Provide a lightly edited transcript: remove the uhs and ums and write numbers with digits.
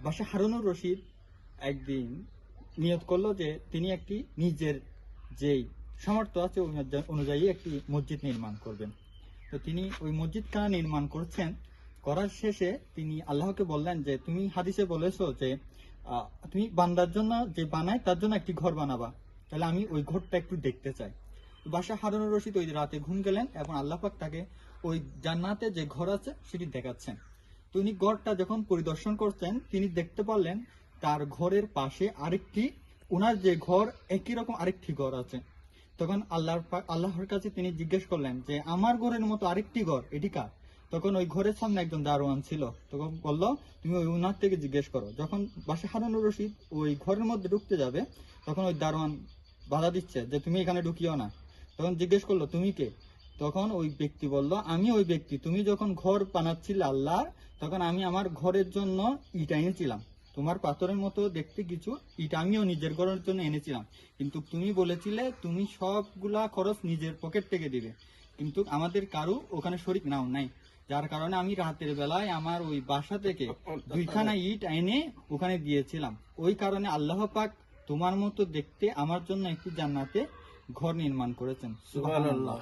বাদশাহ হারুনুর রশিদ একদিন নিয়ত করলো যে তিনি একটি নিজের যেই সামর্থ্য আছে ওই অনুযায়ী একটি মসজিদ নির্মাণ করবেন। তো তিনি ওই মসজিদখানা নির্মাণ করছেন। করার শেষে তিনি আল্লাহকে বললেন যে তুমি হাদিসে বলেছো যে তুমি বান্দার জন্য যে বানায় তার জন্য একটি ঘর বানাবা, তাহলে আমি ওই ঘরটা একটু দেখতে চাই। বাদশাহ হারুনুর রশিদ ওই রাতে ঘুম গেলেন এবং আল্লাহ পাক তাকে ওই জান্নাতে যে ঘর আছে সেটি দেখাচ্ছেন। তিনি ঘরটা যখন পরিদর্শন করছেন তিনি দেখতে পারলেন তার ঘরের পাশে আরেকটি, ওনার যে ঘর একই রকম আরেকটি ঘর আছে। তখন আল্লাহর কাছে তিনি জিজ্ঞেস করলেন যে আমার ঘরের মতো আরেকটি ঘর এটি কার? তখন ওই ঘরের সামনে একজন দারোয়ান ছিল। তখন বলল তুমি ওই উনার থেকে জিজ্ঞেস করো। যখন বাদশাহ হারুনুর রশিদ ওই ঘরের মধ্যে ঢুকতে যাবে তখন ওই দারোয়ান বাধা দিচ্ছে যে তুমি এখানে ঢুকিও না। তখন জিজ্ঞেস করলো তুমি কে? তখন ওই ব্যক্তি বলল আমি ওই ব্যক্তি, তুমি যখন ঘর বানাচ্ছিলে আল্লাহ, তখন আমি আমার ঘরের জন্য ইট এনেছিলাম, তোমার পাথরের মতো দেখতে কিছু ইট আমিও নিজের ঘরের জন্য এনেছিলাম, কিন্তু তুমি বলেছিলে তুমি সবগুলা খরচ নিজের পকেট থেকে দিবে, কিন্তু আমাদের কারো ওখানে শরিক নাও নাই, যার কারণে আমি রাতের বেলায় আমার ওই বাসা থেকে 2খানা ইট এনে ওখানে দিয়েছিলাম। ওই কারণে আল্লাহ পাক তোমার মতো দেখতে আমার জন্য একটি জান্নাতে ঘর নির্মাণ করেছেন। সুবহানাল্লাহ।